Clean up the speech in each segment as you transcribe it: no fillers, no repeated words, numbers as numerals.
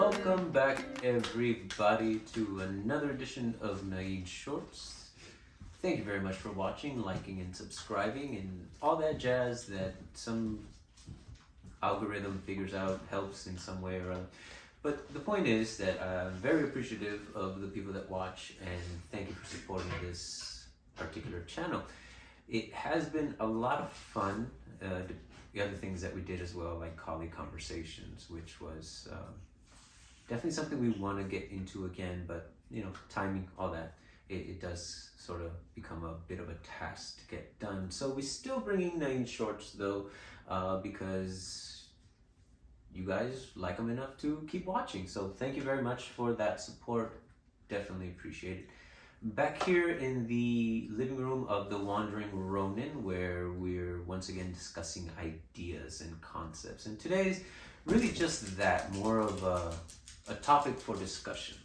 Welcome back, everybody, to another edition of Nain Shorts. Thank you very much for watching, liking, and subscribing, and all that jazz that some algorithm figures out helps in some way or other. But the point is that I'm very appreciative of the people that watch, and thank you for supporting this particular channel. It has been a lot of fun. The other things that we did as well, like colleague conversations, which was definitely something we want to get into again, but timing, all that, it does sort of become a bit of a task to get done. So we're still bringing Nain Shorts though, because you guys like them enough to keep watching. So thank you very much for that support. Definitely appreciate it. Back here in the living room of the Wandering Ronin, where we're once again discussing ideas and concepts. And today's really just that, more of a topic for discussion.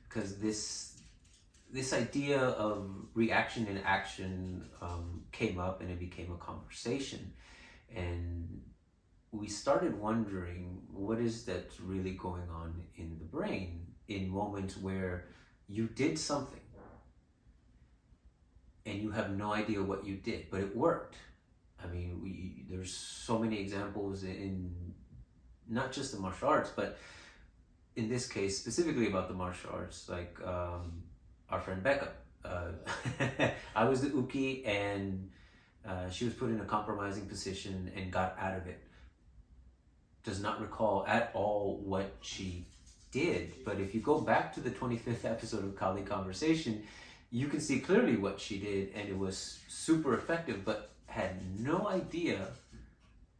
Because this idea of reaction and action came up, and it became a conversation. And we started wondering, what is that really going on in the brain in moments where you did something and you have no idea what you did, but it worked. I mean, there's so many examples in not just the martial arts, but in this case, specifically about the martial arts, like our friend Becca. I was the uki, and she was put in a compromising position and got out of it. Does not recall at all what she did, but if you go back to the 25th episode of Kali Conversation, you can see clearly what she did, and it was super effective, but had no idea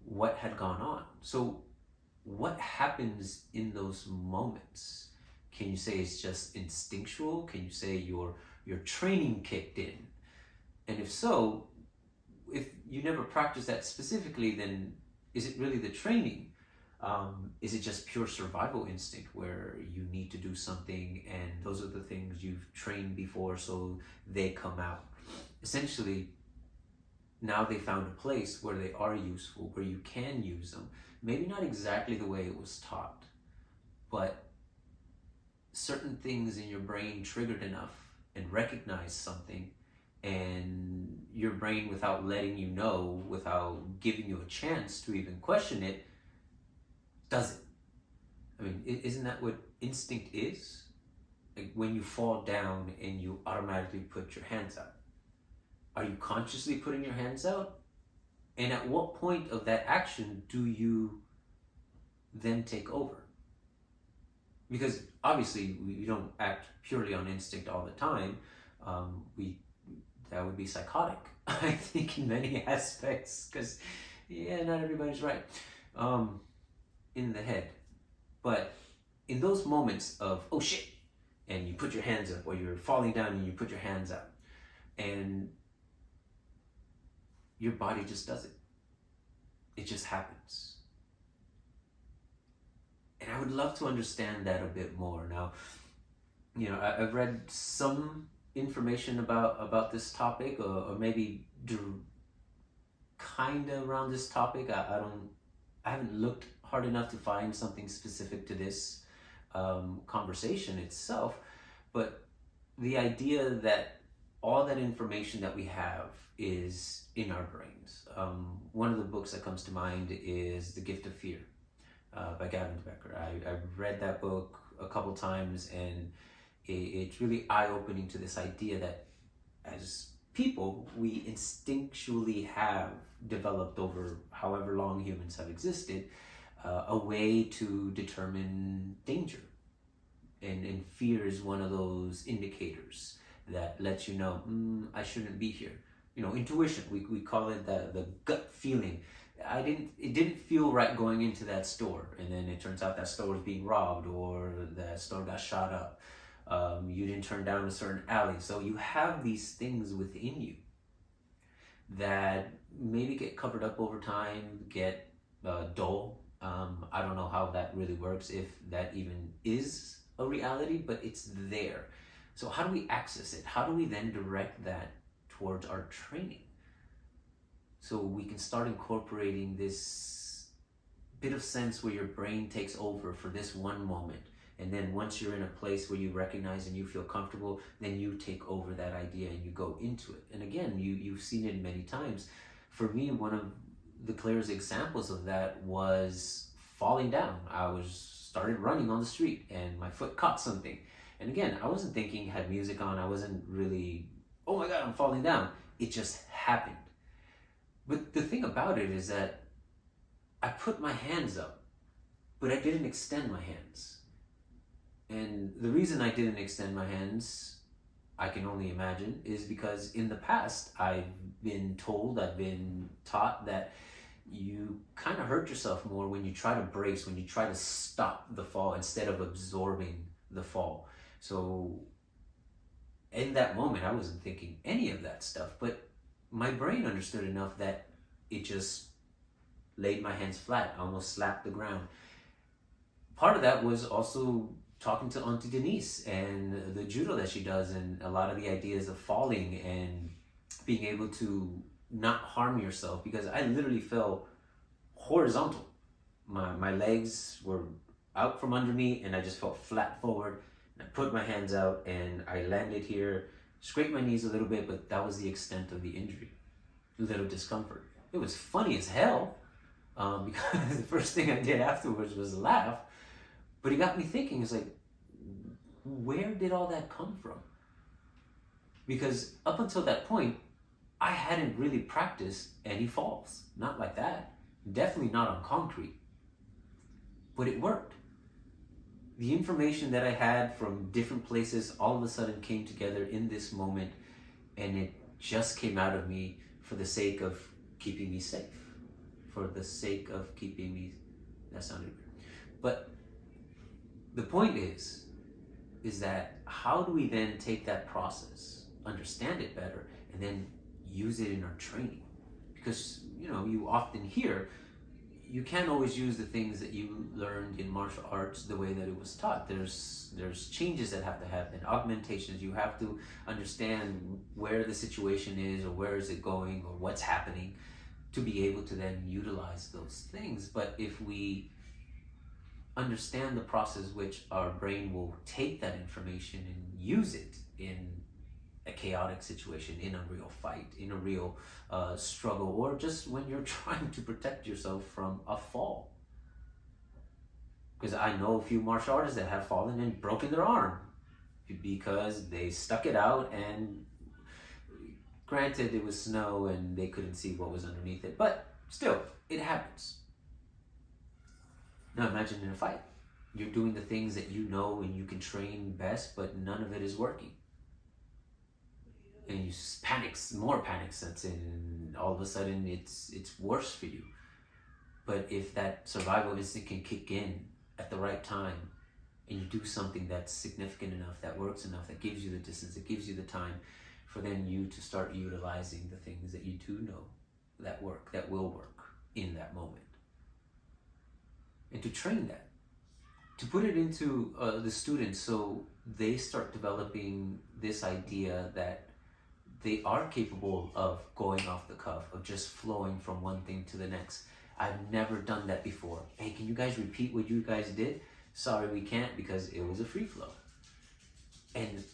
what had gone on. So what happens in those moments? Can you say it's just instinctual? Can you say your training kicked in? And if so, if you never practice that specifically, then is it really the training? Is it just pure survival instinct where you need to do something and those are the things you've trained before, so they come out? Essentially, now they found a place where they are useful, where you can use them. Maybe not exactly the way it was taught, but certain things in your brain triggered enough and recognized something, and your brain, without letting you know, without giving you a chance to even question it, does it. I mean, isn't that what instinct is? Like when you fall down and you automatically put your hands out. Are you consciously putting your hands out? And at what point of that action do you then take over? Because obviously we don't act purely on instinct all the time. That would be psychotic, I think, in many aspects, because not everybody's right. In the head. But in those moments of, oh shit, and you put your hands up, or you're falling down and you put your hands up, and your body just does it. It just happens. And I would love to understand that a bit more. Now, I've read some information about this topic, or maybe kind of around this topic. I haven't looked hard enough to find something specific to this conversation itself, but the idea that all that information that we have is in our brains. One of the books that comes to mind is The Gift of Fear by Gavin Becker. I've read that book a couple times, and it's really eye-opening to this idea that as people, we instinctually have developed over however long humans have existed a way to determine danger. And fear is one of those indicators that lets you know, I shouldn't be here. Intuition, we call it the gut feeling. It didn't feel right going into that store, and then it turns out that store was being robbed, or that store got shot up. You didn't turn down a certain alley. So you have these things within you that maybe get covered up over time, get dull. I don't know how that really works, if that even is a reality, but it's there. So how do we access it? How do we then direct that towards our training, so we can start incorporating this bit of sense where your brain takes over for this one moment. And then once you're in a place where you recognize and you feel comfortable, then you take over that idea and you go into it. And again, you've seen it many times. For me, one of the clearest examples of that was falling down. I was started running on the street and my foot caught something. And again, I wasn't thinking, had music on, I wasn't really, oh my God, I'm falling down. It just happened. But the thing about it is that I put my hands up, but I didn't extend my hands. And the reason I didn't extend my hands, I can only imagine, is because in the past I've been told, I've been taught that you kind of hurt yourself more when you try to brace, when you try to stop the fall instead of absorbing the fall. So in that moment, I wasn't thinking any of that stuff, but my brain understood enough that it just laid my hands flat, almost slapped the ground. Part of that was also talking to Auntie Denise and the judo that she does, and a lot of the ideas of falling and being able to not harm yourself, because I literally fell horizontal. My legs were out from under me and I just fell flat forward. I put my hands out and I landed here, scraped my knees a little bit, but that was the extent of the injury. A little discomfort. It was funny as hell, because the first thing I did afterwards was laugh, but it got me thinking, it's like, where did all that come from? Because up until that point, I hadn't really practiced any falls. Not like that. Definitely not on concrete. But it worked. The information that I had from different places all of a sudden came together in this moment, and it just came out of me for the sake of keeping me safe. For the sake of keeping me... That sounded weird. But the point is that how do we then take that process, understand it better, and then use it in our training? Because, you often hear, you can't always use the things that you learned in martial arts the way that it was taught. There's changes that have to happen, augmentations. You have to understand where the situation is, or where is it going, or what's happening, to be able to then utilize those things. But if we understand the process which our brain will take that information and use it in a chaotic situation, in a real fight, in a real struggle, or just when you're trying to protect yourself from a fall. Because I know a few martial artists that have fallen and broken their arm because they stuck it out, and granted it was snow and they couldn't see what was underneath it, but still, it happens. Now imagine in a fight, you're doing the things that you know and you can train best, but none of it is working. And you panic, more panic sets in, and all of a sudden it's worse for you. But if that survival instinct can kick in at the right time, and you do something that's significant enough, that works enough, that gives you the distance, that gives you the time, for then you to start utilizing the things that you do know that work, that will work in that moment. And to train that, to put it into the students so they start developing this idea that they are capable of going off the cuff, of just flowing from one thing to the next. I've never done that before. Hey, can you guys repeat what you guys did? Sorry, we can't, because it was a free flow. And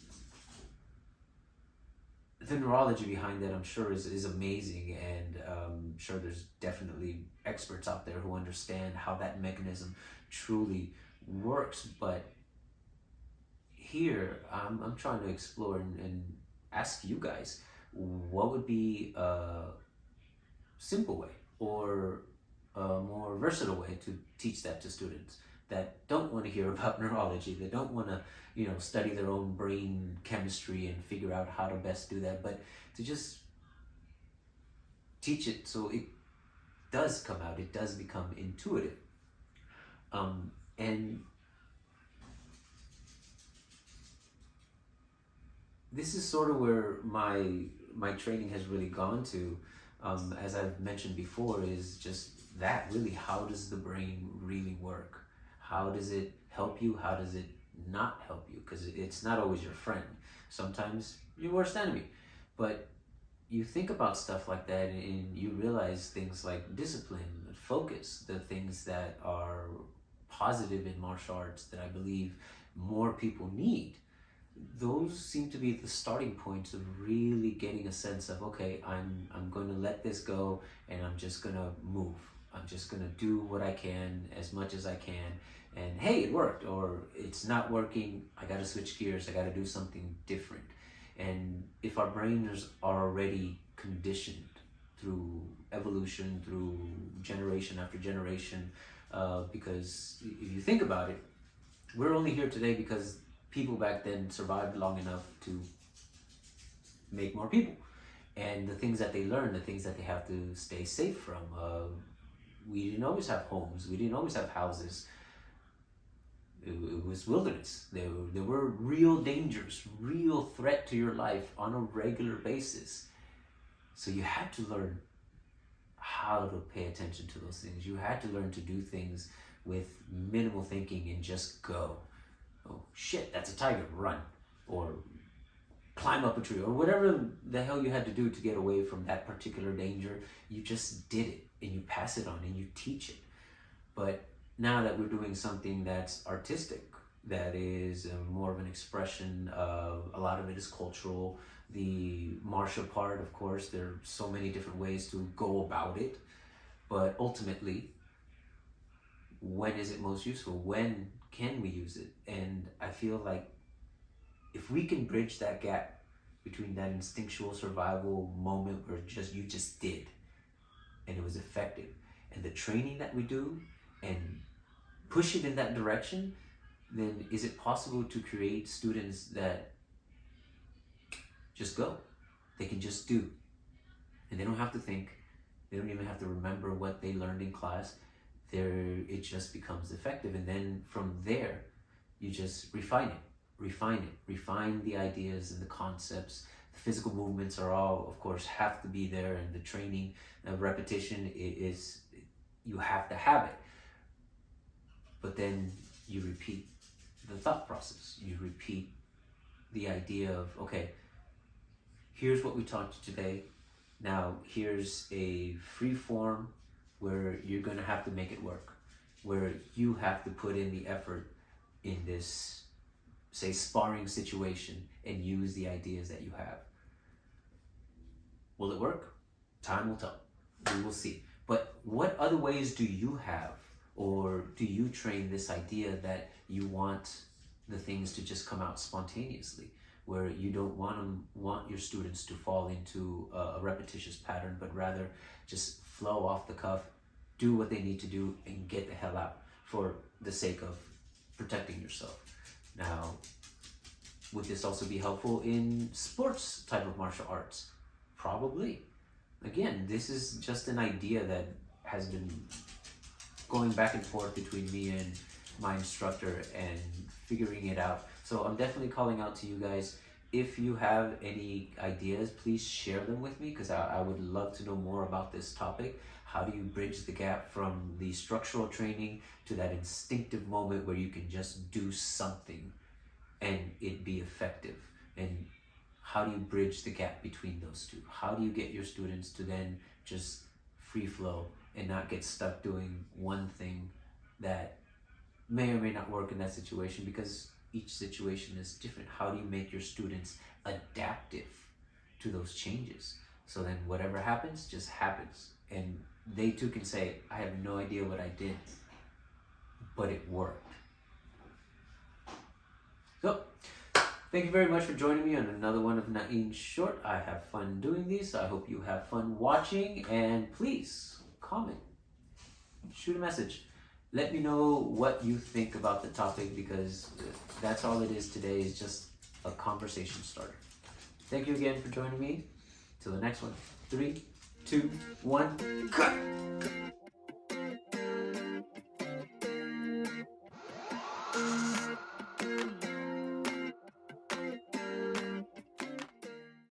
the neurology behind that, I'm sure, is amazing, and I'm sure there's definitely experts out there who understand how that mechanism truly works. But here, I'm trying to explore and ask you guys, what would be a simple way or a more versatile way to teach that to students that don't want to hear about neurology, that don't want to, study their own brain chemistry and figure out how to best do that, but to just teach it so it does come out, it does become intuitive. And this is sort of where my training has really gone to, as I've mentioned before, is just that, really, how does the brain really work? How does it help you? How does it not help you? Because it's not always your friend. Sometimes your worst enemy. But you think about stuff like that, and you realize things like discipline, focus, the things that are positive in martial arts that I believe more people need. Those seem to be the starting points of really getting a sense of, okay, I'm going to let this go, and I'm just going to move. I'm just going to do what I can as much as I can. And hey, it worked, or it's not working. I got to switch gears. I got to do something different. And if our brains are already conditioned through evolution, through generation after generation, because if you think about it, we're only here today because people back then survived long enough to make more people. And the things that they learn, the things that they have to stay safe from. We didn't always have homes. We didn't always have houses. It was wilderness. There were real dangers, real threat to your life on a regular basis. So you had to learn how to pay attention to those things. You had to learn to do things with minimal thinking and just go. Oh shit, that's a tiger, run. Or climb up a tree, or whatever the hell you had to do to get away from that particular danger. You just did it, and you pass it on, and you teach it. But now that we're doing something that's artistic, that is more of an expression of, a lot of it is cultural. The martial part, of course, there are so many different ways to go about it. But ultimately, when is it most useful? When can we use it? And I feel like if we can bridge that gap between that instinctual survival moment where you just did, and it was effective, and the training that we do, and push it in that direction, then is it possible to create students that just go? They can just do. And they don't have to think. They don't even have to remember what they learned in class. It just becomes effective. And then from there, you just refine the ideas and the concepts. The physical movements are all, of course, have to be there, and the training, repetition is, you have to have it. But then you repeat the thought process. You repeat the idea of, okay, here's what we taught you today. Now here's a free form where you're going to have to make it work, where you have to put in the effort in this, say, sparring situation, and use the ideas that you have. Will it work? Time will tell. We will see. But what other ways do you have, or do you train this idea that you want the things to just come out spontaneously, where you don't want your students to fall into a repetitious pattern, but rather just flow off the cuff, do what they need to do, and get the hell out for the sake of protecting yourself. Now, would this also be helpful in sports type of martial arts? Probably. Again, this is just an idea that has been going back and forth between me and my instructor and figuring it out. So I'm definitely calling out to you guys. If you have any ideas, please share them with me, because I would love to know more about this topic. How do you bridge the gap from the structural training to that instinctive moment where you can just do something and it be effective? And how do you bridge the gap between those two? How do you get your students to then just free flow and not get stuck doing one thing that may or may not work in that situation, because each situation is different? How do you make your students adaptive to those changes? So then whatever happens, just happens. And they too can say, I have no idea what I did, but it worked. So, thank you very much for joining me on another one of Nain's Short. I have fun doing these, so I hope you have fun watching. And please, comment, shoot a message. Let me know what you think about the topic, because that's all it is today, is just a conversation starter. Thank you again for joining me. Till the next one. 3, 2, 1, cut!